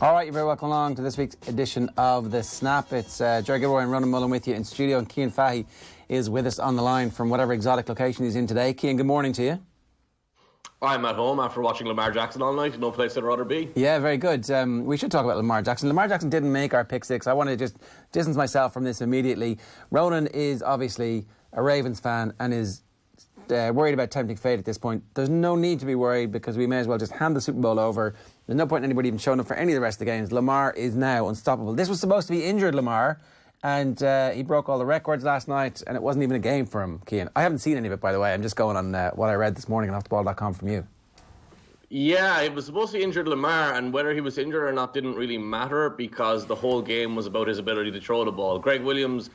All right, you're very welcome along to this week's edition of The Snap. It's Ger Gilroy and Ronan Mullen with you in studio, and Cian Fahey is with us on the line from whatever exotic location he's in today. Cian, good morning to you. I'm at home after watching Lamar Jackson all night. No place I'd rather be. Yeah, very good. We should talk about Lamar Jackson. Lamar Jackson didn't make our pick six. I want to just distance myself from this immediately. Ronan is obviously a Ravens fan and is worried about tempting fate at this point. There's no need to be worried because we may as well just hand the Super Bowl over. There's no point in anybody even showing up for any of the rest of the games. Lamar is now unstoppable. This was supposed to be injured Lamar, and he broke all the records last night, and it wasn't even a game for him, Cian. I haven't seen any of it, by the way. I'm just going on what I read this morning on offtheball.com from you. Yeah, it was supposed to be injured Lamar, and whether he was injured or not didn't really matter because the whole game was about his ability to throw the ball. Greg Williams,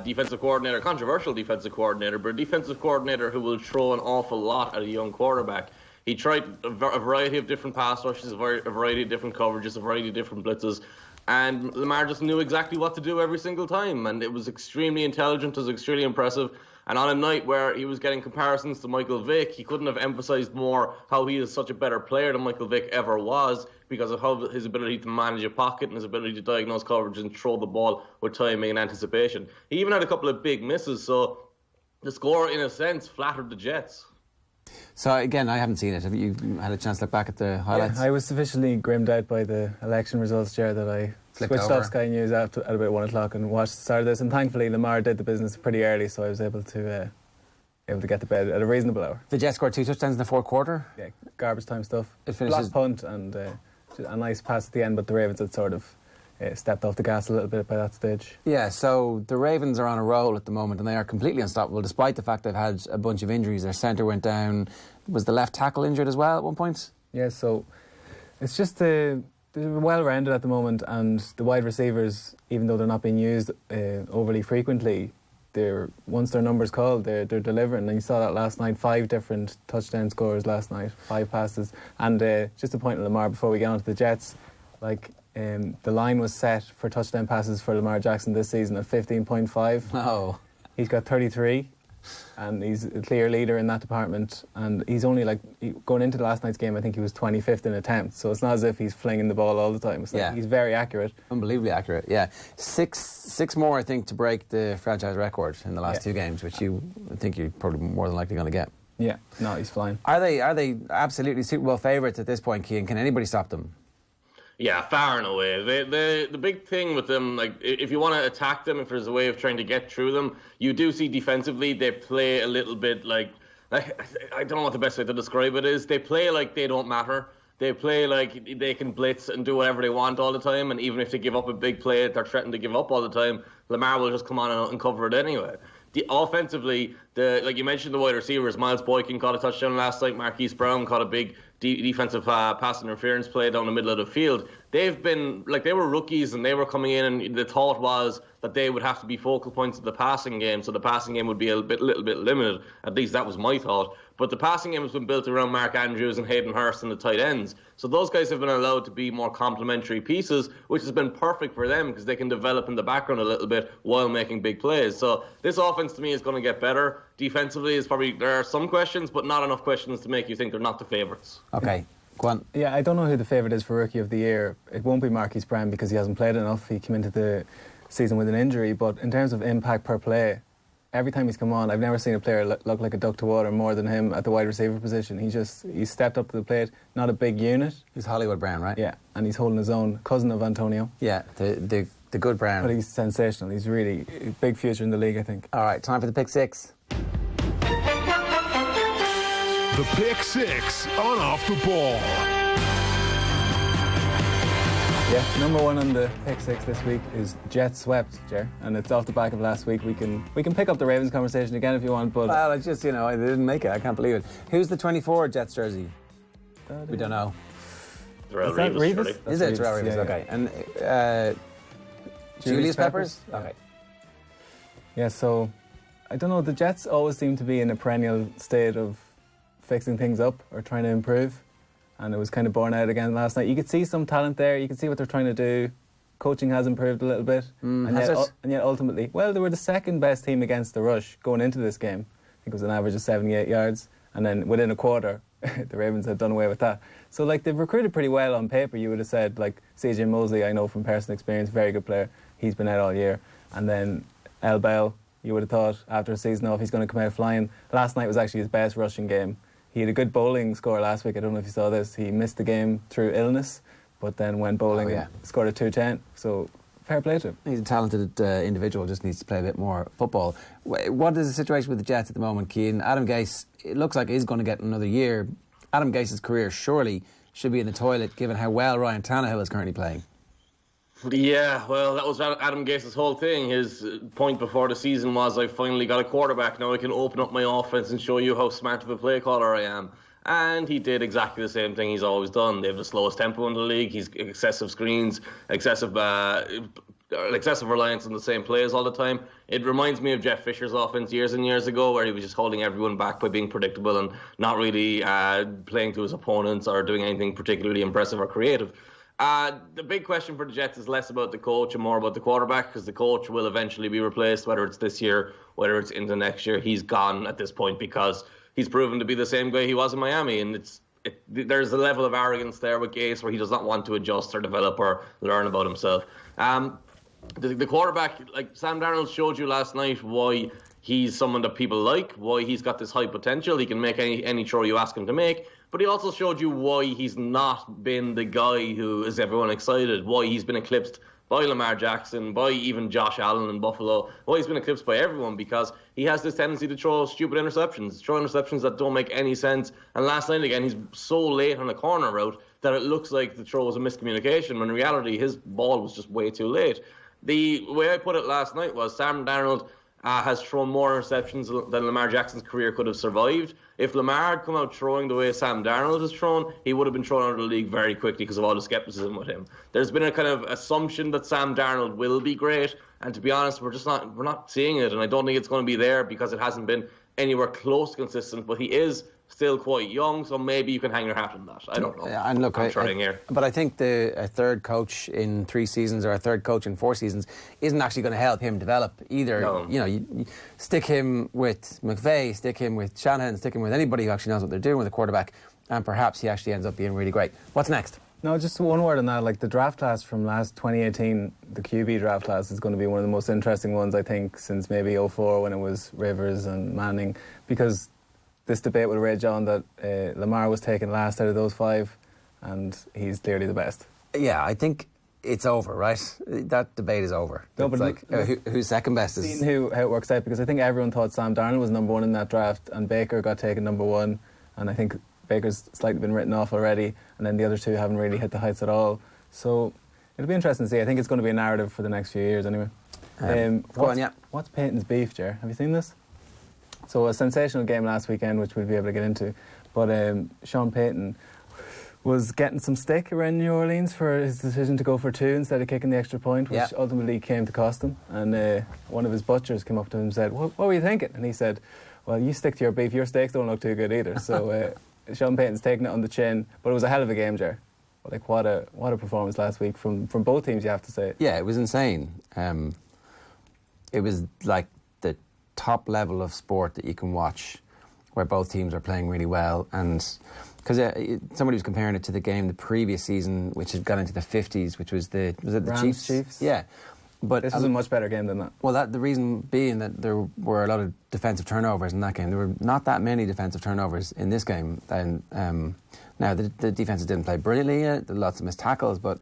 defensive coordinator, controversial defensive coordinator, but a defensive coordinator who will throw an awful lot at a young quarterback. He tried a variety of different pass rushes, a variety of different coverages, a variety of different blitzes, and Lamar just knew exactly what to do every single time, and it was extremely intelligent, it was extremely impressive. And on a night where he was getting comparisons to Michael Vick, he couldn't have emphasized more how he is such a better player than Michael Vick ever was because of how his ability to manage a pocket and his ability to diagnose coverage and throw the ball with timing and anticipation. He even had a couple of big misses, so the score, in a sense, flattered the Jets. So, again, I haven't seen it. Have you had a chance to look back at the highlights? Yeah, I was sufficiently grimmed out by the election results, Ger, that I switched off Sky News at about 1 o'clock and watched the start of this. And thankfully, Lamar did the business pretty early, so I was able to get to bed at a reasonable hour. The Jets scored 2 touchdowns in the fourth quarter. Yeah, garbage time stuff. It finishes blocked punt and a nice pass at the end, but the Ravens had sort of stepped off the gas a little bit by that stage. Yeah, so the Ravens are on a roll at the moment and they are completely unstoppable despite the fact they've had a bunch of injuries. Their centre went down. Was the left tackle injured as well at one point? Yeah, so it's just they're well-rounded at the moment, and the wide receivers, even though they're not being used overly frequently, once their number's called, they're delivering. And you saw that last night, 5 different touchdown scores last night, 5 passes. And just a point on Lamar before we get on to the Jets, the line was set for touchdown passes for Lamar Jackson this season at 15.5. Oh. He's got 33. And he's a clear leader in that department, and he's only going into the last night's game, I think he was 25th in attempts, so it's not as if he's flinging the ball all the time. He's very accurate. Unbelievably accurate, yeah. Six more, I think, to break the franchise record in the last 2 games, which I think you're probably more than likely going to get. Yeah, no, he's flying. Are they absolutely Super Bowl favourites at this point, Cian? Can anybody stop them? Yeah, far and away. The big thing with them, if you want to attack them, if there's a way of trying to get through them, you do see defensively they play a little bit I don't know what the best way to describe it is. They play like they don't matter. They play like they can blitz and do whatever they want all the time, and even if they give up a big play, they're threatened to give up all the time, Lamar will just come on and cover it anyway. Offensively, like you mentioned, the wide receivers, Miles Boykin caught a touchdown last night, Marquise Brown caught a big defensive pass interference play down the middle of the field. They've been, they were rookies and they were coming in, and the thought was that they would have to be focal points of the passing game, so the passing game would be a little bit limited. At least that was my thought. But the passing game has been built around Mark Andrews and Hayden Hurst and the tight ends. So those guys have been allowed to be more complementary pieces, which has been perfect for them because they can develop in the background a little bit while making big plays. So this offense to me is going to get better. Defensively, there are some questions, but not enough questions to make you think they're not the favourites. Okay, go on. Yeah, I don't know who the favourite is for Rookie of the Year. It won't be Marquise Brown because he hasn't played enough. He came into the season with an injury, but in terms of impact per play, every time he's come on, I've never seen a player look like a duck to water more than him at the wide receiver position. He's stepped up to the plate, not a big unit. He's Hollywood Brown, right? Yeah, and he's holding his own, cousin of Antonio. Yeah, the good Brown. But he's sensational. He's really a big future in the league, I think. All right, time for the pick six. The pick six on Off the Ball. Yeah, number 1 on the pick six this week is Jets swept, Ger, and it's off the back of last week. We can pick up the Ravens conversation again if you want, but well, it's just they didn't make it. I can't believe it. Who's the 24 Jets jersey? We don't know. Is that Reeves? Is it Terrell Reeves? Yeah, okay, and Julius Peppers? Okay. Yeah, so I don't know. The Jets always seem to be in a perennial state of fixing things up or trying to improve. And it was kind of borne out again last night. You could see some talent there. You could see what they're trying to do. Coaching has improved a little bit. And yet ultimately, well, they were the second best team against the rush going into this game. I think it was an average of 78 yards. And then within a quarter, the Ravens had done away with that. So, like, they've recruited pretty well on paper. You would have said, like, CJ Mosley, I know from personal experience, very good player. He's been out all year. And then El Bell, you would have thought, after a season off, he's going to come out flying. Last night was actually his best rushing game. He had a good bowling score last week. I don't know if you saw this. He missed the game through illness, but then went bowling and scored a 210. So, fair play to him. He's a talented individual, just needs to play a bit more football. What is the situation with the Jets at the moment, Cian? Adam Gase, it looks like he's going to get another year. Adam Gase's career surely should be in the toilet, given how well Ryan Tannehill is currently playing. Yeah, well, that was Adam Gase's whole thing. His point before the season was, I finally got a quarterback. Now I can open up my offense and show you how smart of a play caller I am. And he did exactly the same thing he's always done. They have the slowest tempo in the league. He's excessive screens, excessive reliance on the same plays all the time. It reminds me of Jeff Fisher's offense years and years ago, where he was just holding everyone back by being predictable and not really playing to his opponents or doing anything particularly impressive or creative. The big question for the Jets is less about the coach and more about the quarterback, because the coach will eventually be replaced, whether it's this year, whether it's into next year. He's gone at this point because he's proven to be the same guy he was in Miami, and there's a level of arrogance there with Gase where he does not want to adjust or develop or learn about himself. The quarterback, like Sam Darnold showed you last night, why he's someone that people like, why he's got this high potential. He can make any throw you ask him to make. But he also showed you why he's not been the guy who is everyone excited, why he's been eclipsed by Lamar Jackson, by even Josh Allen in Buffalo, why he's been eclipsed by everyone, because he has this tendency to throw stupid interceptions, that don't make any sense. And last night, again, he's so late on a corner route that it looks like the throw was a miscommunication, when in reality, his ball was just way too late. The way I put it last night was Sam Darnold has thrown more interceptions than Lamar Jackson's career could have survived. If Lamar had come out throwing the way Sam Darnold has thrown, he would have been thrown out of the league very quickly because of all the skepticism with him. There's been a kind of assumption that Sam Darnold will be great, and to be honest, we're not seeing it, and I don't think it's going to be there because it hasn't been anywhere close consistent, but he is still quite young, so maybe you can hang your hat on that. I don't know. And look, I'm trying here. But I think a third coach in 3 seasons or a third coach in 4 seasons isn't actually going to help him develop either. No. You stick him with McVay, stick him with Shanahan, stick him with anybody who actually knows what they're doing with a quarterback, and perhaps he actually ends up being really great. What's next? No, just one word on that. Like, the draft class from last 2018, the QB draft class is going to be one of the most interesting ones, I think, since maybe 04 when it was Rivers and Manning, because this debate will rage on that Lamar was taken last out of those 5, and he's clearly the best. Yeah, I think it's over, right? That debate is over. No, it's but like who's second best is... Seeing how it works out, because I think everyone thought Sam Darnold was number 1 in that draft, and Baker got taken number 1, and I think Baker's slightly been written off already, and then the other 2 haven't really hit the heights at all. So it'll be interesting to see. I think it's going to be a narrative for the next few years anyway. What's Payton's beef, Ger? Have you seen this? So a sensational game last weekend, which we'll be able to get into, but Shaun Payton was getting some stick around New Orleans for his decision to go for 2 instead of kicking the extra point, which ultimately came to cost him. And one of his butchers came up to him and said, what were you thinking? And he said, well, you stick to your beef, your steaks don't look too good either. So Shaun Payton's taking it on the chin, but it was a hell of a game, Ger. Like, what a performance last week from both teams, you have to say. Yeah, it was insane. It was like the top level of sport that you can watch, where both teams are playing really well. And because somebody was comparing it to the game the previous season, which had gone into the 50s, which was the Rams Chiefs? Yeah. But this was a much better game than that. Well, the reason being that there were a lot of defensive turnovers in that game. There were not that many defensive turnovers in this game. And now the defenses didn't play brilliantly. There were lots of missed tackles, but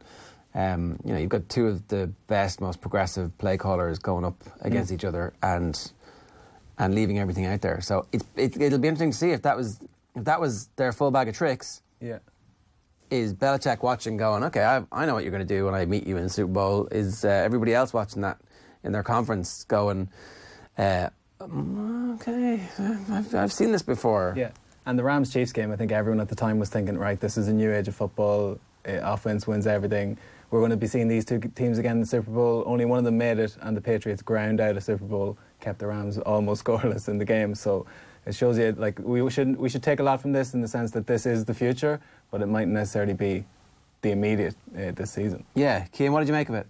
you've got 2 of the best, most progressive play callers going up against each other and leaving everything out there. So it'll be interesting to see if that was their full bag of tricks. Yeah. Is Belichick watching going, okay, I know what you're going to do when I meet you in the Super Bowl? Is everybody else watching that in their conference going, okay, I've seen this before? Yeah. And the Rams-Chiefs game, I think everyone at the time was thinking, right, this is a new age of football. Offense wins everything. We're going to be seeing these 2 teams again in the Super Bowl. Only one of them made it, and the Patriots ground out a Super Bowl, kept the Rams almost scoreless in the game. So it shows you, like, we should take a lot from this in the sense that this is the future, but it mightn't necessarily be the immediate this season. Yeah. Cian, what did you make of it?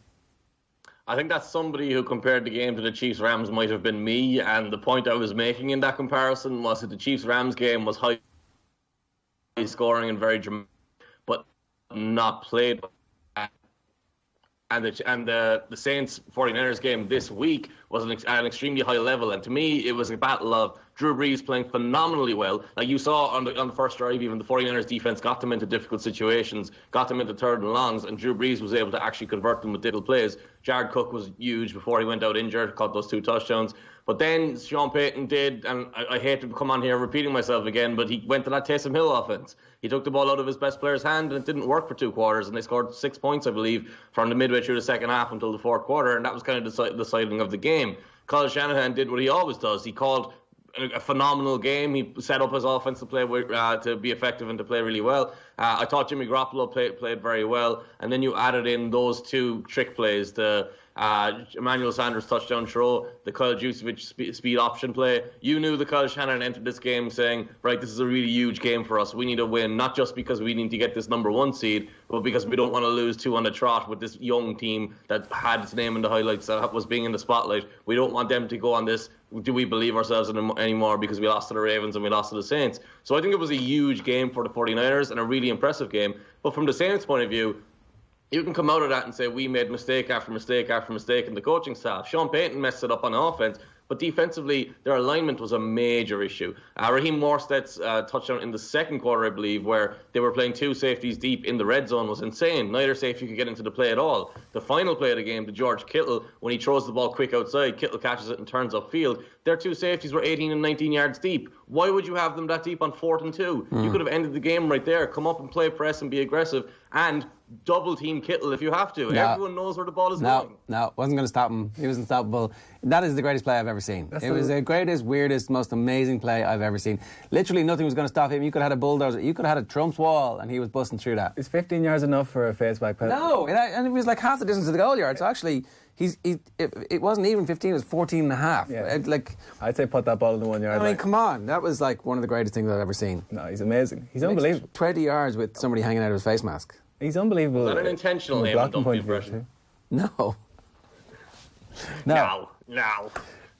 I think that somebody who compared the game to the Chiefs-Rams might have been me, and the point I was making in that comparison was that the Chiefs-Rams game was high scoring and very dramatic, but not played. And the Saints 49ers game this week was at an extremely high level, and to me it was a battle of Drew Brees playing phenomenally well. Like you saw on the first drive, even the 49ers defense got them into difficult situations, got them into third and longs, and Drew Brees was able to actually convert them with difficult plays. Jared Cook was huge before he went out injured, caught those 2 touchdowns. But then Shaun Payton did, and I hate to come on here repeating myself again, but he went to that Taysom Hill offense. He took the ball out of his best player's hand, and it didn't work for 2 quarters, and they scored 6 points, I believe, from the midway through the second half until the fourth quarter, and that was kind of the deciding of the game. Kyle Shanahan did what he always does. He called a phenomenal game. He set up his offense to play to be effective and to play really well. I thought Jimmy Garoppolo played very well, and then you added in those 2 trick plays, the Emmanuel Sanders touchdown throw, the Kyle Juszczyk speed option play. You knew that Kyle Shanahan entered this game saying, right, this is a really huge game for us. We need to win, not just because we need to get this number 1 seed, but because we don't want to lose 2 on the trot with this young team that had its name in the highlights, that was being in the spotlight. We don't want them to go on this, do we believe ourselves anymore, because we lost to the Ravens and we lost to the Saints. So I think it was a huge game for the 49ers and a really impressive game. But from the Saints' point of view, you can come out of that and say we made mistake after mistake after mistake in the coaching staff. Shaun Payton messed it up on offense, but defensively, their alignment was a major issue. Raheem Morstead's touchdown in the second quarter, I believe, where they were playing 2 safeties deep in the red zone was insane. Neither safety could get into the play at all. The final play of the game, to George Kittle, when he throws the ball quick outside, Kittle catches it and turns upfield. Their 2 safeties were 18 and 19 yards deep. Why would you have them that deep on 4th and 2? You could have ended the game right there. Come up and play press and be aggressive, and double team Kittle if you have to. No. Everyone knows where the ball is going. No, wasn't going to stop him. He was unstoppable. That is the greatest play I've ever seen. It was the greatest, weirdest, most amazing play I've ever seen. Literally nothing was going to stop him. You could have had a bulldozer. You could have had a Trump's wall, and he was busting through that. Is 15 yards enough for a face-back pass? No, and it was like half the distance to the goal yard. So actually, it wasn't even 15, it was 14 and a half. Yeah. I'd say put that ball in the 1 yard line. I mean, come on. That was like one of the greatest things I've ever seen. No, he's amazing. He's unbelievable. 20 yards with somebody hanging out of his face mask. He's unbelievable. Is that an intentional name? Blocking point of view. No. No.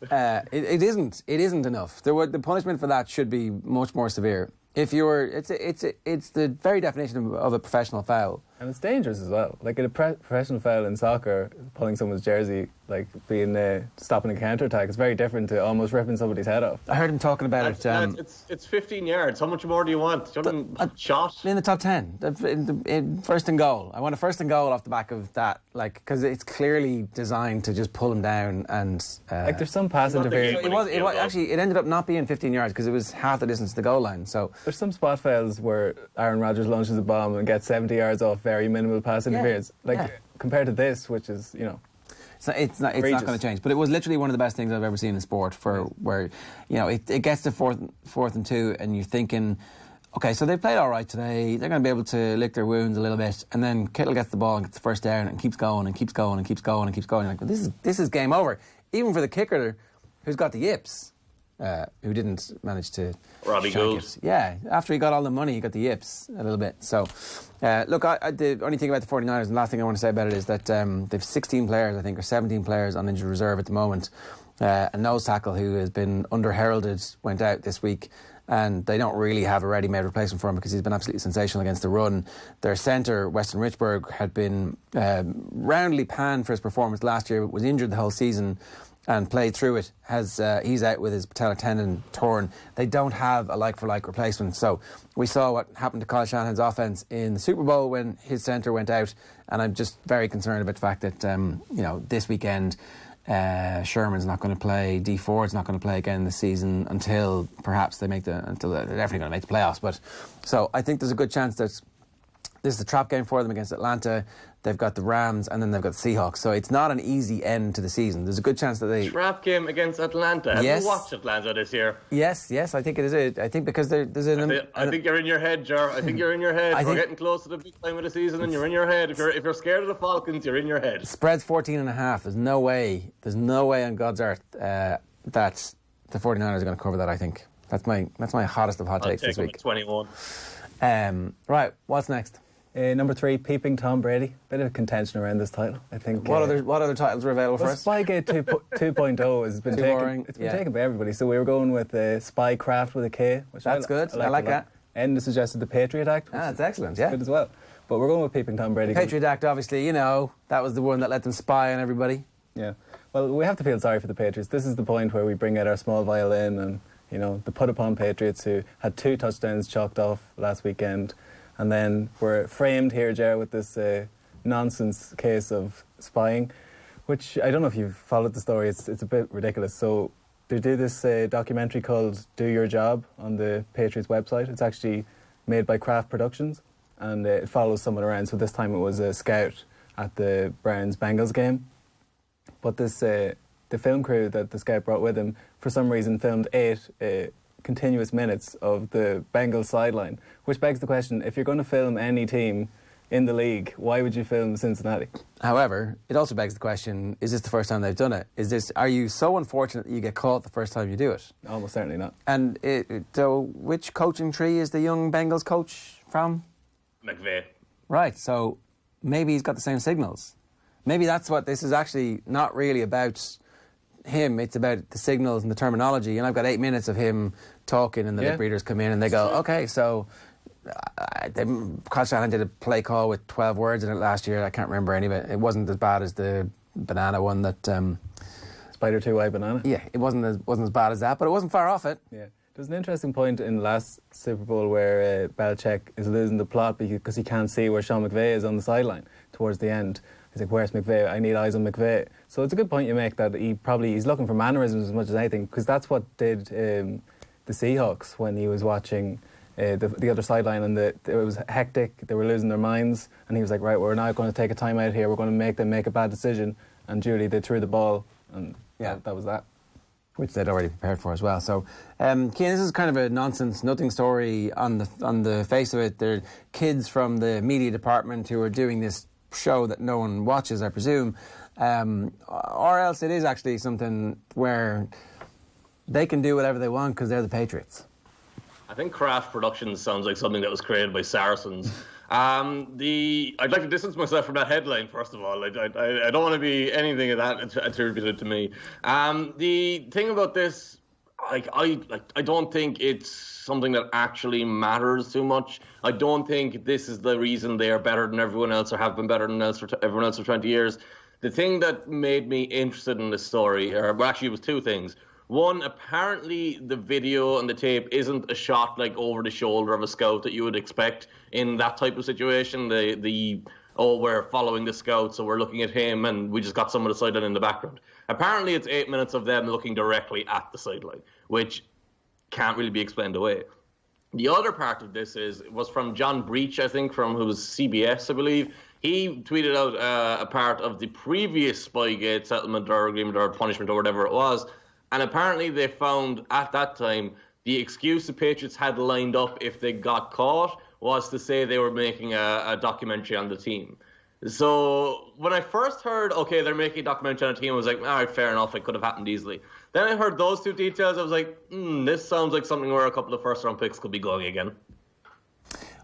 It isn't enough. The punishment for that should be much more severe. It's the very definition of a professional foul. And it's dangerous as well. Like in a professional foul in soccer, pulling someone's jersey, like being stopping a counter-attack, it's very different to almost ripping somebody's head off. I heard him talking about it. It's 15 yards. How much more do you want? Do you want a shot? In the top 10. In first and goal. I want a first and goal off the back of that, because it's clearly designed to just pull him down and... there's some pass interference. It ended up not being 15 yards because it was half the distance to the goal line. So there's some spot fouls where Aaron Rodgers launches a bomb and gets 70 yards off very minimal pass interference. Compared to this, which is, it's not going to change. But it was literally one of the best things I've ever seen in sport, where it gets to fourth and 2, and you're thinking, okay, so they played all right today. They're going to be able to lick their wounds a little bit, and then Kittle gets the ball and gets the first down and keeps going and keeps going and keeps going and keeps going. Like, well, this is game over. Even for the kicker, who's got the yips. Who didn't manage to... Robbie Gould. Yeah, after he got all the money, he got the yips a little bit. So, look, the only thing about the 49ers, and the last thing I want to say about it is that they've 16 players, I think, or 17 players on injured reserve at the moment. A nose tackle who has been under-heralded went out this week, and they don't really have a ready-made replacement for him because he's been absolutely sensational against the run. Their centre, Weston Richburg, had been roundly panned for his performance last year, was injured the whole season, and played through it. He's out with his patellar tendon torn. They don't have a like-for-like replacement. So we saw what happened to Kyle Shanahan's offense in the Super Bowl when his centre went out, and I'm just very concerned about the fact that this weekend Sherman's not going to play, Dee Ford's not going to play again this season until perhaps they're definitely going to make the playoffs. But so I think there's a good chance that this is a trap game for them against Atlanta. They've got the Rams, and then they've got the Seahawks. So it's not an easy end to the season. There's a good chance that they... Trap game against Atlanta. Have you watched Atlanta this year? Yes, I think it is. I think because there's an... I think you're in your head, Ger. I think you're in your head. We're getting close to the big time of the season, and you're in your head. If you're scared of the Falcons, you're in your head. Spread's 14.5. There's no way on God's earth that the 49ers are going to cover that, I think. That's my hottest of hot takes this week. 21. Right, what's next? Number 3, Peeping Tom Brady. Bit of contention around this title, I think. What other titles are available for us? Spygate 2.0 has been taken. It's been taken by everybody. So we were going with Spycraft with a K. Which That's good. I like that. Enda suggested the Patriot Act. That's excellent, yeah. Good as well. But we're going with peeping Tom Brady. Patriot Act, obviously, that was the one that let them spy on everybody. Yeah. Well, we have to feel sorry for the Patriots. This is the point where we bring out our small violin and, the put-upon Patriots who had 2 touchdowns chalked off last weekend. And then we're framed here, Ger, with this nonsense case of spying, which I don't know if you've followed the story. It's a bit ridiculous. So they did this documentary called Do Your Job on the Patriots website. It's actually made by Kraft Productions, and it follows someone around. So this time it was a scout at the Browns-Bengals game. But this the film crew that the scout brought with him, for some reason, filmed 8 continuous minutes of the Bengals sideline, which begs the question, if you're going to film any team in the league, why would you film Cincinnati? However, it also begs the question, is this the first time they've done it? Are you so unfortunate that you get caught the first time you do it? Almost certainly not. And so which coaching tree is the young Bengals coach from? McVay. Right, so maybe he's got the same signals. Maybe that's what this is actually not really about him, it's about the signals and the terminology. And I've got 8 minutes of him talking, and the lip readers come in and they go, okay, so Kyle Shanahan did a play call with 12 words in it last year. I can't remember any of it. It wasn't as bad as the banana one that... Spider 2-eye banana? Yeah, it wasn't as bad as that, but it wasn't far off it. Yeah. There's an interesting point in the last Super Bowl where Belichick is losing the plot because he can't see where Sean McVay is on the sideline towards the end. He's like, where's McVay? I need eyes on McVay. So it's a good point you make that he's looking for mannerisms as much as anything, because that's what did the Seahawks when he was watching the other sideline, and it was hectic. They were losing their minds, and he was like, right, we're now going to take a timeout here. We're going to make them make a bad decision. And Julie, they threw the ball, and that was that. Which they'd already prepared for as well. So, Cian, this is kind of a nonsense, nothing story on the face of it. They're kids from the media department who are doing this show that no one watches, I presume, or else it is actually something where they can do whatever they want because they're the Patriots. I think Kraft Productions sounds like something that was created by Saracens. I'd like to distance myself from that headline, first of all. I don't want to be anything of that attributed to me. The thing about this, I don't think it's something that actually matters too much. I don't think this is the reason they are better than everyone else or have been better than everyone else for 20 years. The thing that made me interested in this story, it was 2 things. One, apparently the video and the tape isn't a shot like over the shoulder of a scout that you would expect in that type of situation. We're following the scout, so we're looking at him and we just got some of the sideline in the background. Apparently it's 8 minutes of them looking directly at the sideline, which can't really be explained away. The other part of this was from John Breach, I think, who was CBS, I believe. He tweeted out a part of the previous Spygate settlement or agreement or punishment or whatever it was. And apparently they found at that time the excuse the Patriots had lined up if they got caught was to say they were making a documentary on the team. So when I first heard, okay, they're making a documentary on a team, I was like, all right, fair enough, it could have happened easily. Then I heard those 2 details, I was like, this sounds like something where a couple of first-round picks could be going again.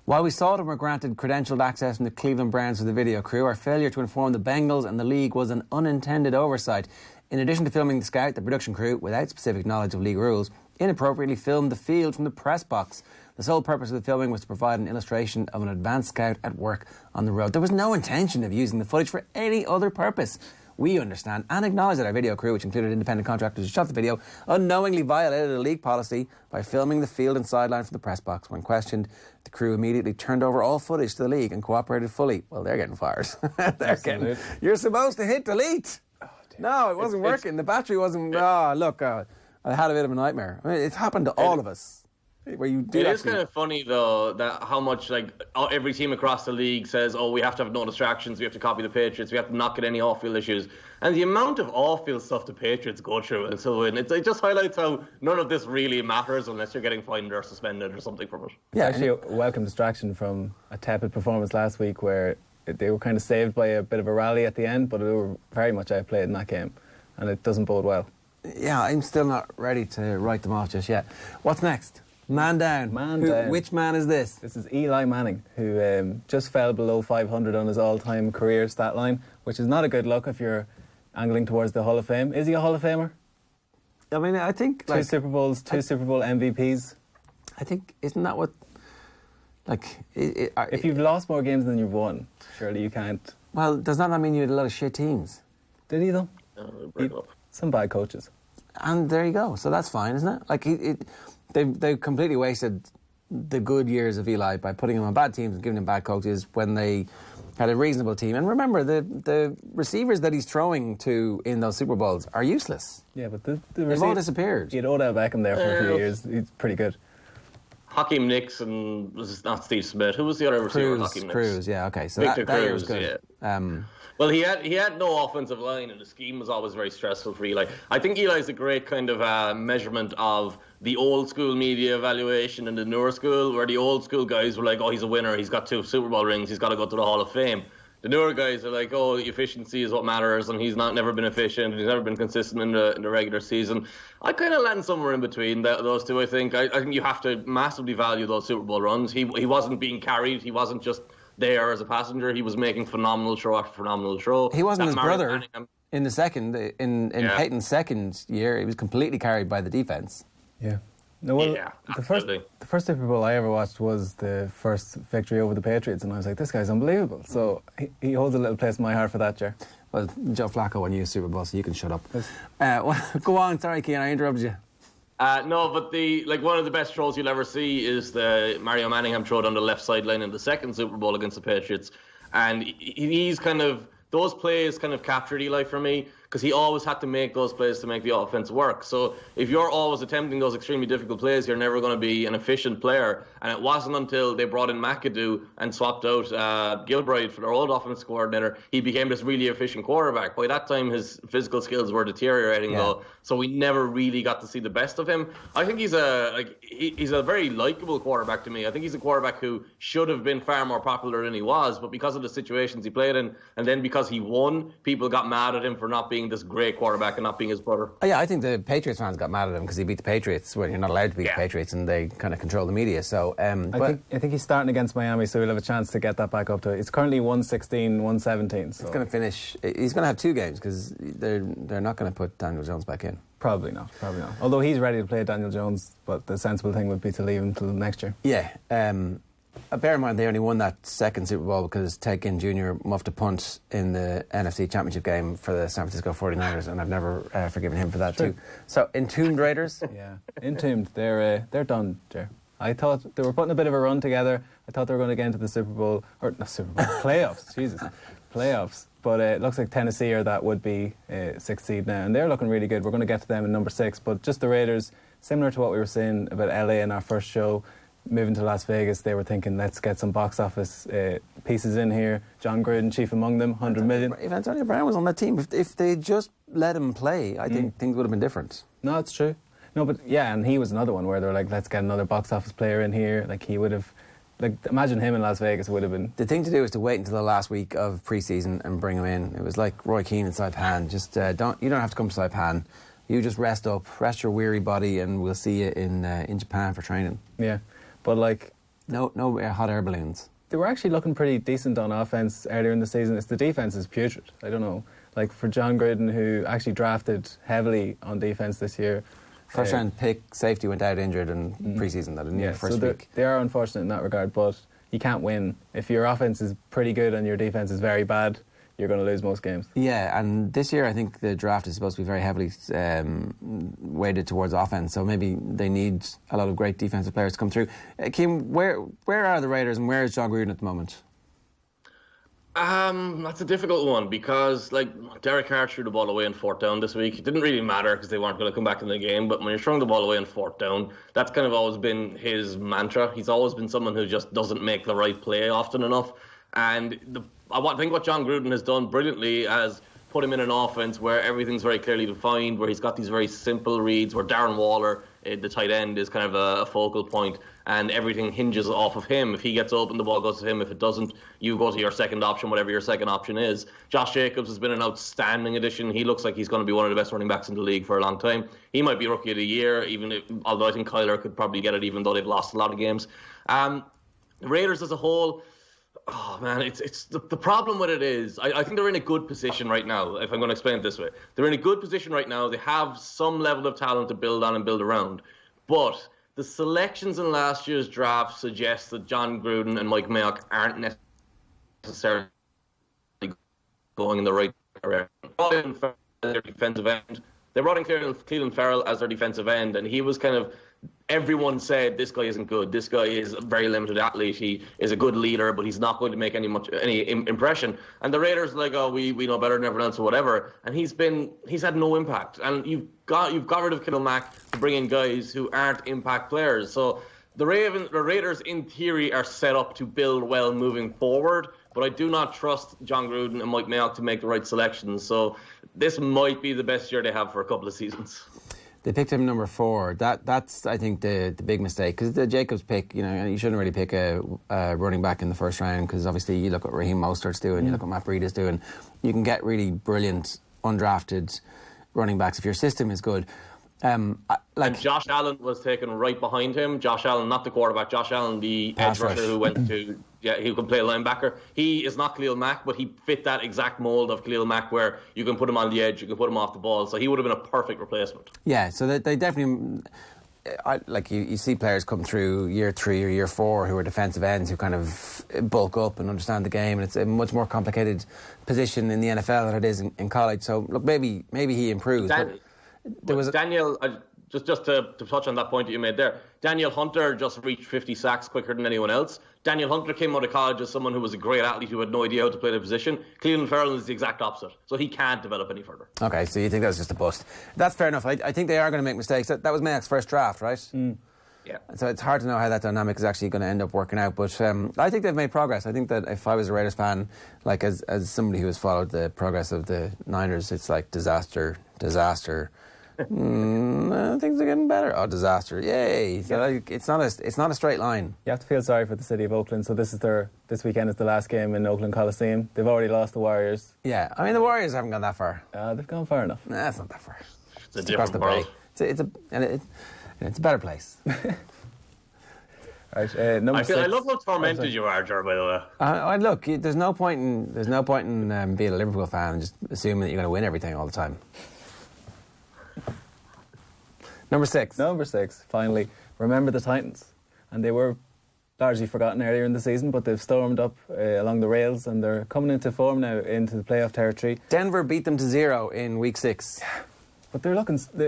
While we saw them were granted credentialed access from the Cleveland Browns to the video crew, our failure to inform the Bengals and the league was an unintended oversight. In addition to filming the scout, the production crew, without specific knowledge of league rules, inappropriately filmed the field from the press box. The sole purpose of the filming was to provide an illustration of an advanced scout at work on the road. There was no intention of using the footage for any other purpose. We understand and acknowledge that our video crew, which included independent contractors who shot the video, unknowingly violated a league policy by filming the field and sideline from the press box. When questioned, the crew immediately turned over all footage to the league and cooperated fully. Well, they're getting fired. You're supposed to hit delete. No, it wasn't working. The battery wasn't... I had a bit of a nightmare. I mean, it's happened to all of us. Where you do it is kind of funny, though, that how much, every team across the league says, we have to have no distractions, we have to copy the Patriots, we have to not get any off-field issues. And the amount of off-field stuff the Patriots go through and so on, it just highlights how none of this really matters unless you're getting fined or suspended or something from it. Yeah, actually, a welcome distraction from a tepid performance last week where they were kind of saved by a bit of a rally at the end, but they were very much outplayed in that game, and it doesn't bode well. Yeah, I'm still not ready to write them off just yet. What's next? Man down. Which man is this? This is Eli Manning, who just fell below 500 on his all-time career stat line, which is not a good look if you're angling towards the Hall of Fame. Is he a Hall of Famer? I mean, I think... Two Super Bowl MVPs. I think, isn't that what Like, If you've lost more games than you've won, surely you can't. well, does that not mean you had a lot of shit teams? Did he though? Break up. Some bad coaches. And there you go. So that's fine, isn't it? Like, they completely wasted the good years of Eli by putting him on bad teams and giving him bad coaches when they had a reasonable team. And remember, the receivers that he's throwing to in those Super Bowls are useless. Yeah, but They've all disappeared. You had Odell Beckham there for a few years. He's pretty good. Hakeem Nicks and was it not Steve Smith? Who was the other receiver? Hakeem Nicks. Cruz, yeah, okay. So Victor that year was Cruz, good. yeah. Well, he had no offensive line, and the scheme was always very stressful for Eli. I think Eli's a great kind of measurement of the old school media evaluation and the newer school, where the old school guys were like, oh, he's a winner, he's got 2 Super Bowl rings, he's got to go to the Hall of Fame. The newer guys are like, oh, efficiency is what matters, and he's never been efficient, he's never been consistent in the regular season. I kind of land somewhere in between those two, I think. I think you have to massively value those Super Bowl runs. He wasn't being carried, he wasn't just there as a passenger, he was making phenomenal throw after phenomenal throw. He wasn't his brother Manning, in the second, in Payton's second year. He was completely carried by the defense. Yeah. No, well, Yeah, the first Super Bowl I ever watched was the first victory over the Patriots, and I was like, this guy's unbelievable. So he holds a little place in my heart for that, Ger. Well, Joe Flacco won you a Super Bowl, so you can shut up. Well, go on, sorry, Cian, I interrupted you. No, but one of the best throws you'll ever see is the Mario Manningham throw on the left sideline in the second Super Bowl against the Patriots. And he's kind of, those plays kind of captured Eli for me, because he always had to make those plays to make the offense work. So if you're always attempting those extremely difficult plays, you're never going to be an efficient player. And it wasn't until they brought in McAdoo and swapped out Gilroy for their old offense coordinator, he became this really efficient quarterback. By that time, his physical skills were deteriorating, though, so we never really got to see the best of him. I think he's a very likable quarterback to me. I think he's a quarterback who should have been far more popular than he was, but because of the situations he played in, and then because he won, people got mad at him for not being this great quarterback and not being his brother. Oh, yeah, I think the Patriots fans got mad at him because he beat the Patriots when you're not allowed to beat the Patriots, and they kind of control the media. So I think he's starting against Miami, so he'll have a chance to get that back up to. It's currently 116, 117. So it's going to finish. He's going to have 2 games because they're not going to put Daniel Jones back in. Probably not. Although he's ready to play Daniel Jones, but the sensible thing would be to leave him till next year. Yeah. Bear in mind, they only won that second Super Bowl because Ted Ginn Jr. muffed a punt in the NFC Championship game for the San Francisco 49ers, and I've never forgiven him for that too. So, Entombed Raiders? Yeah, Entombed. They're done, Ger. I thought they were putting a bit of a run together. I thought they were going to get into the Super Bowl, or not Super Bowl, playoffs. Jesus, playoffs. But it looks like Tennessee are that would-be 6th seed now, and they're looking really good. We're going to get to them in number 6, but just the Raiders, similar to what we were saying about LA in our first show, moving to Las Vegas, they were thinking, let's get some box office pieces in here. John Gruden, chief among them, 100 million. If Antonio Brown was on that team, if they just let him play, I think things would have been different. No, it's true. No, but yeah, and he was another one where they're like, let's get another box office player in here. Like, he would have, like, imagine him in Las Vegas would have been. The thing to do is to wait until the last week of pre-season and bring him in. It was like Roy Keane in Saipan. Just you don't have to come to Saipan. You just rest your weary body, and we'll see you in Japan for training. Yeah, but like. No hot air balloons. They were actually looking pretty decent on offense earlier in the season. It's the defense is putrid. I don't know. Like, for John Gruden, who actually drafted heavily on defense this year. First round pick, safety went out injured in pre-season, that in the first week. They are unfortunate in that regard, but you can't win. If your offense is pretty good and your defense is very bad, you're going to lose most games. Yeah, and this year I think the draft is supposed to be very heavily weighted towards offense, so maybe they need a lot of great defensive players to come through. Kim, where are the Raiders and where is Jon Gruden at the moment? That's a difficult one because, like, Derek Carr threw the ball away in 4th down this week. It didn't really matter because they weren't going to come back in the game, but when you're throwing the ball away in 4th down, that's kind of always been his mantra. He's always been someone who just doesn't make the right play often enough, and I think what Jon Gruden has done brilliantly is put him in an offense where everything's very clearly defined, where he's got these very simple reads, where Darren Waller, the tight end, is kind of a focal point, and everything hinges off of him. If he gets open, the ball goes to him. If it doesn't, you go to your second option, whatever your second option is. Josh Jacobs has been an outstanding addition. He looks like he's going to be one of the best running backs in the league for a long time. He might be Rookie of the Year, although I think Kyler could probably get it, even though they've lost a lot of games. The Raiders as a whole, oh man, it's the problem with it is I think they're in a good position right now. If I'm going to explain it this way, they're in a good position right now. They have some level of talent to build on and build around, but the selections in last year's draft suggest that John Gruden and Mike Mayock aren't necessarily going in the right direction. Their defensive end. They brought in Cleveland Farrell as their defensive end, and he was kind of, everyone said this guy isn't good. This guy is a very limited athlete. He is a good leader, but he's not going to make any impression. And the Raiders are like, oh, we know better than everyone else or whatever. And he's had no impact. And you've got rid of Khalil Mack to bring in guys who aren't impact players. So the Raiders, in theory, are set up to build well moving forward. But I do not trust John Gruden and Mike Mayock to make the right selections. So this might be the best year they have for a couple of seasons. They picked him number 4. That's I think the big mistake, because the Jacobs pick, you shouldn't really pick a running back in the first round, because obviously you look at Raheem Mostert's doing, you look at Matt Breida's doing. You can get really brilliant undrafted running backs if your system is good. And Josh Allen was taken right behind him. Josh Allen, not the quarterback. Josh Allen, the edge rusher who went to, he can play linebacker. He is not Khalil Mack, but he fit that exact mold of Khalil Mack, where you can put him on the edge, you can put him off the ball. So he would have been a perfect replacement. Yeah, so they definitely, you see players come through year 3 or year 4 who are defensive ends who kind of bulk up and understand the game, and it's a much more complicated position in the NFL than it is in college. So look, maybe he improves. Daniel, just to touch on that point that you made there, Daniel Hunter just reached 50 sacks quicker than anyone else. Daniel Hunter came out of college as someone who was a great athlete who had no idea how to play the position. Cleveland Farrell is the exact opposite, so he can't develop any further. Okay, so you think that was just a bust. That's fair enough. I think they are going to make mistakes. That was Mayock's first draft, right? Yeah. So it's hard to know how that dynamic is actually going to end up working out. But I think they've made progress. I think that if I was a Raiders fan, like as somebody who has followed the progress of the Niners, it's like disaster. Things are getting better. Oh, disaster! Yay! So it's not a straight line. You have to feel sorry for the city of Oakland. So this weekend is the last game in Oakland Coliseum. They've already lost the Warriors. Yeah, I mean the Warriors haven't gone that far. They've gone far enough. Nah, it's not that far. It's a different world. It's a better place. Right, number 6. I love how tormented you are, Ger, by the way. Look, there's no point in being a Liverpool fan and just assuming that you're going to win everything all the time. Number 6, finally. Remember the Titans. And they were largely forgotten earlier in the season, but they've stormed up along the rails, and they're coming into form now into the playoff territory. Denver beat them to 0 in week 6. But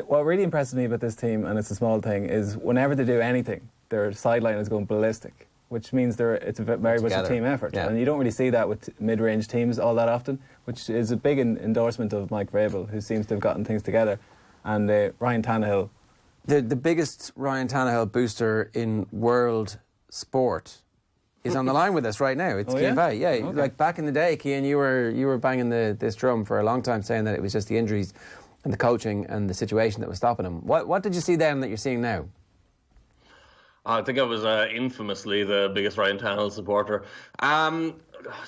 what really impresses me about this team, and it's a small thing, is whenever they do anything, their sideline is going ballistic, which means it's a very much a team effort. Yeah. And you don't really see that with mid-range teams all that often, which is a big endorsement of Mike Vrabel, who seems to have gotten things together. And Ryan Tannehill. The biggest Ryan Tannehill booster in world sport is on the line with us right now. It's Cian Fahey. Yeah, okay. Like back in the day, Cian, you were banging this drum for a long time, saying that it was just the injuries and the coaching and the situation that was stopping him. What did you see then that you're seeing now? I think I was infamously the biggest Ryan Tannehill supporter.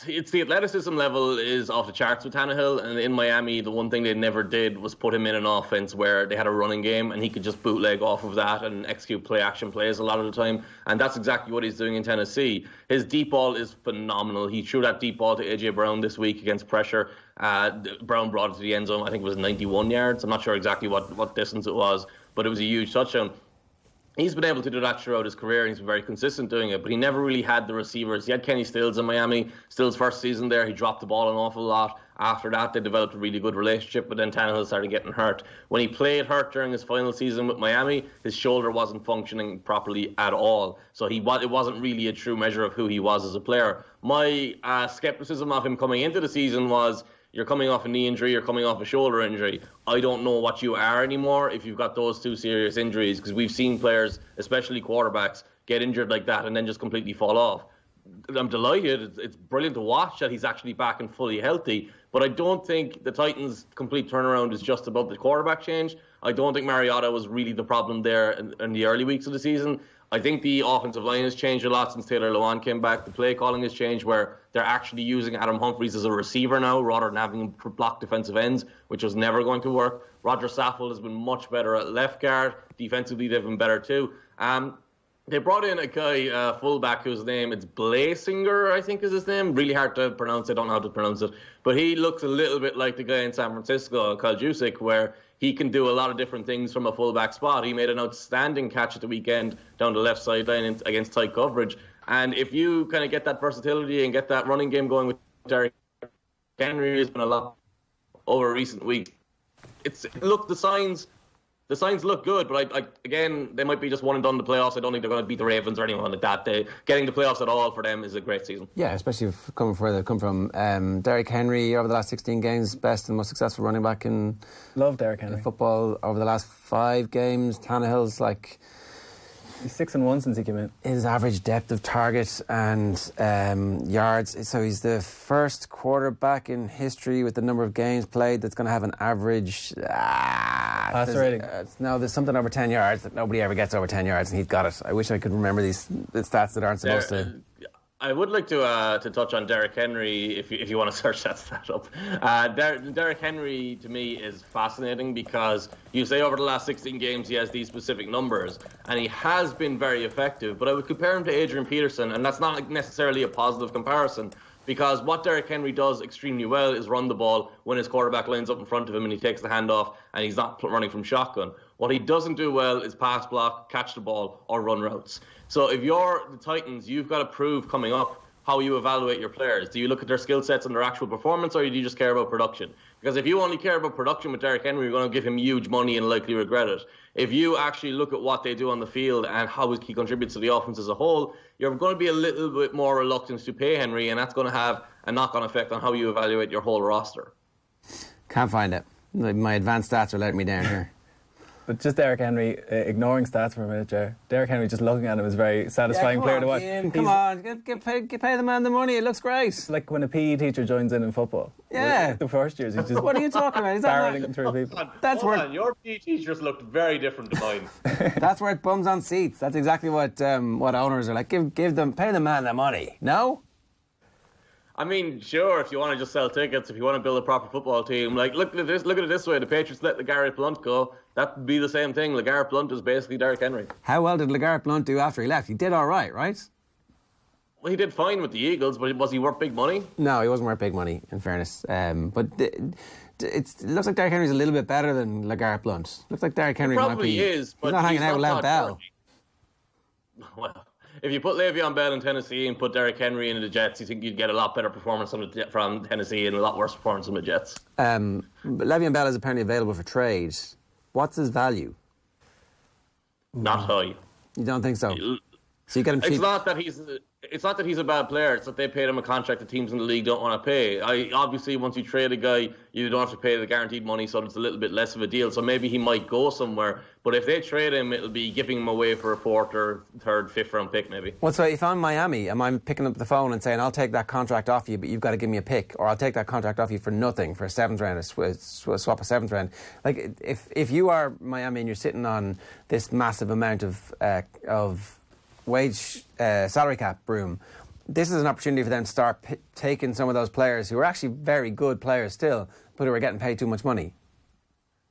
It's the athleticism level is off the charts with Tannehill, and in Miami, the one thing they never did was put him in an offense where they had a running game and he could just bootleg off of that and execute play-action plays a lot of the time, and that's exactly what he's doing in Tennessee. His deep ball is phenomenal. He threw that deep ball to A.J. Brown this week against pressure. Brown brought it to the end zone. I think it was 91 yards. I'm not sure exactly what distance it was, but it was a huge touchdown. He's been able to do that throughout his career, and he's been very consistent doing it, but he never really had the receivers. He had Kenny Stills in Miami. Stills' first season there, he dropped the ball an awful lot. After that, they developed a really good relationship, but then Tannehill started getting hurt. When he played hurt during his final season with Miami, his shoulder wasn't functioning properly at all. So it wasn't really a true measure of who he was as a player. My skepticism of him coming into the season was, you're coming off a knee injury, you're coming off a shoulder injury. I don't know what you are anymore if you've got those two serious injuries, because we've seen players, especially quarterbacks, get injured like that and then just completely fall off. I'm delighted. It's brilliant to watch that he's actually back and fully healthy, but I don't think the Titans' complete turnaround is just about the quarterback change. I don't think Mariota was really the problem there in the early weeks of the season. I think the offensive line has changed a lot since Taylor Lewan came back. The play calling has changed, where they're actually using Adam Humphries as a receiver now rather than having him block defensive ends, which was never going to work. Roger Saffold has been much better at left guard. Defensively, they've been better too. They brought in a guy, fullback, whose name is Blasinger, I think is his name. Really hard to pronounce. I don't know how to pronounce it. But he looks a little bit like the guy in San Francisco, Kyle Juszczyk, where he can do a lot of different things from a fullback spot. He made an outstanding catch at the weekend down the left sideline against tight coverage. And if you kind of get that versatility and get that running game going with Derrick Henry, has been a lot over recent weeks. The signs look good, but again, they might be just one and done in the playoffs. I don't think they're going to beat the Ravens or anyone like that. Getting the playoffs at all for them is a great season. Yeah, especially if coming from where they've come from. Derrick Henry, over the last 16 games, best and most successful running back in Love Derrick Henry. football. Over the last 5 games, Tannehill's He's 6-1 since he came in. his average depth of target and yards. So he's the first quarterback in history with the number of games played that's going to have an average passer rating. No, there's something over 10 yards that nobody ever gets over 10 yards, and he's got it. I wish I could remember the stats that aren't supposed to. I would like to touch on Derrick Henry if you want to search that stat up. Derrick Henry to me is fascinating because you say over the last 16 games he has these specific numbers and he has been very effective. But I would compare him to Adrian Peterson, and that's not necessarily a positive comparison because what Derrick Henry does extremely well is run the ball when his quarterback lines up in front of him and he takes the handoff and he's not running from shotgun. What he doesn't do well is pass block, catch the ball, or run routes. So if you're the Titans, you've got to prove coming up how you evaluate your players. Do you look at their skill sets and their actual performance, or do you just care about production? Because if you only care about production with Derrick Henry, you're going to give him huge money and likely regret it. If you actually look at what they do on the field and how he contributes to the offense as a whole, you're going to be a little bit more reluctant to pay Henry, and that's going to have a knock-on effect on how you evaluate your whole roster. Can't find it. My advanced stats are letting me down here. But just Derrick Henry, ignoring stats for a minute, Ger. Derrick Henry, just looking at him, is a very satisfying player to watch. Ian, come on, pay the man the money. It looks great. It's like when a PE teacher joins in football. Yeah. The first years, he's just What are you talking about? Is that barreling through people. Your PE teachers looked very different to mine. That's where it bums on seats. That's exactly what owners are like. Give them, pay the man the money. No? I mean, sure, if you want to just sell tickets, if you want to build a proper football team, like look at it this way: the Patriots let LeGarrette Blount go. That'd be the same thing. LeGarrette Blount is basically Derrick Henry. How well did LeGarrette Blount do after he left? He did all right? Well, he did fine with the Eagles, but was he worth big money? No, he wasn't worth big money, in fairness. But it looks like Derrick Henry's a little bit better than LeGarrette Blount. Looks like Derrick Henry probably might be. Is, but he's not hanging out with Lev Bell. Well, if you put Le'Veon Bell in Tennessee and put Derrick Henry in the Jets, you think you'd get a lot better performance from Tennessee and a lot worse performance from the Jets. Le'Veon Bell is apparently available for trade. What's his value? Not high. You don't think so? So you get him cheap. It's not that he's a bad player. It's that they paid him a contract that teams in the league don't want to pay. Obviously, once you trade a guy, you don't have to pay the guaranteed money, so it's a little bit less of a deal. So maybe he might go somewhere. But if they trade him, it'll be giving him away for a 4th or 3rd, 5th round pick, maybe. Well, so if I'm Miami, am I picking up the phone and saying, I'll take that contract off you, but you've got to give me a pick, or I'll take that contract off you for nothing, for a 7th round, or swap a 7th round? Like, if you are Miami and you're sitting on this massive amount of wage salary cap room, this is an opportunity for them to start taking some of those players who are actually very good players still, but who are getting paid too much money.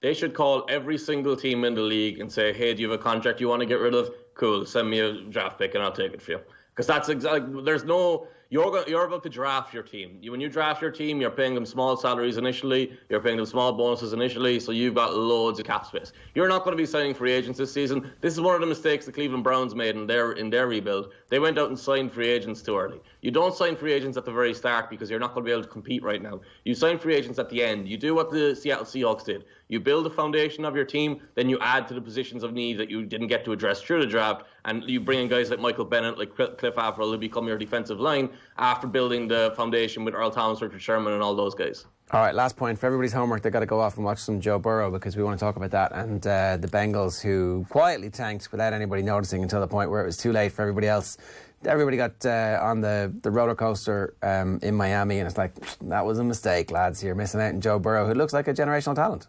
They should call every single team in the league and say, hey, do you have a contract you want to get rid of? Cool, send me a draft pick and I'll take it for you. Because that's exactly, there's no, you're about to draft your team. When you draft your team, you're paying them small salaries initially, you're paying them small bonuses initially, so you've got loads of cap space. You're not going to be signing free agents this season. This is one of the mistakes the Cleveland Browns made in their rebuild. They went out and signed free agents too early. You don't sign free agents at the very start because you're not going to be able to compete right now. You sign free agents at the end. You do what the Seattle Seahawks did. You build a foundation of your team, then you add to the positions of need that you didn't get to address through the draft, and you bring in guys like Michael Bennett, like Cliff Avril, who become your defensive line after building the foundation with Earl Thomas, Richard Sherman, and all those guys. All right, last point. For everybody's homework, they've got to go off and watch some Joe Burrow because we want to talk about that. And the Bengals, who quietly tanked without anybody noticing until the point where it was too late for everybody else. Everybody got on the roller coaster in Miami, and it's like, that was a mistake, lads. You're missing out on Joe Burrow, who looks like a generational talent.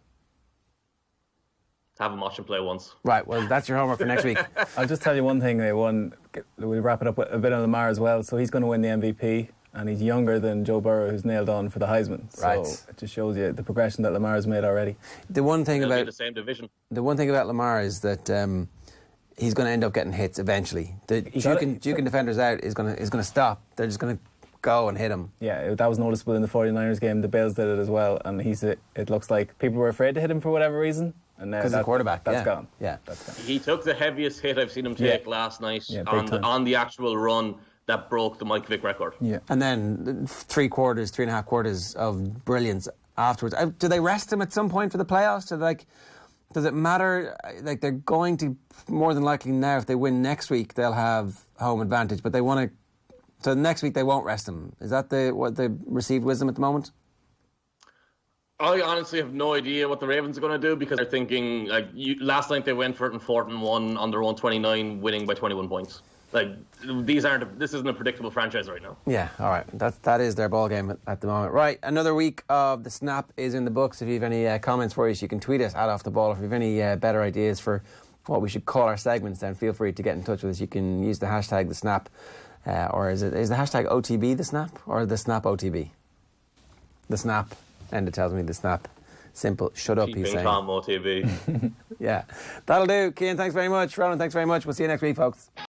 Have him watch him play once. Right, well, that's your homework for next week. I'll just tell you one thing. We'll wrap it up with a bit on Lamar as well. So he's going to win the MVP, and he's younger than Joe Burrow, who's nailed on for the Heisman. Right. So it just shows you the progression that Lamar's made already. The one thing They'll be about in the same division. The one thing about Lamar is that he's going to end up getting hits eventually. The Jukin defenders out is going to stop. They're just going to go and hit him. Yeah, that was noticeable in the 49ers game. The Bills did it as well, and it looks like people were afraid to hit him for whatever reason. And now because the quarterback, that's gone. Yeah, that's gone. He took the heaviest hit I've seen him take last night on the actual run that broke the Mike Vick record. Yeah, and then 3.5 quarters of brilliance afterwards. Do they rest him at some point for the playoffs? Does it matter? Like, they're going to, more than likely now, if they win next week, they'll have home advantage. But they want to. So next week they won't rest him. Is that what the received wisdom at the moment? I honestly have no idea what the Ravens are going to do, because they're thinking, last night they went for it in 4th and 1 on their own 29, winning by 21 points. This isn't a predictable franchise right now. Yeah, all right. That is their ball game at the moment. Right, another week of the Snap is in the books. If you have any comments for us, you can tweet us at Off the Ball. If you have any better ideas for what we should call our segments, then feel free to get in touch with us. You can use the hashtag the Snap, or is the hashtag OTB the Snap, or the Snap OTB? The Snap. And it tells me the Snap. Simple. Shut up, he's saying. OTB. Yeah. That'll do. Cian, thanks very much. Ronan, thanks very much. We'll see you next week, folks.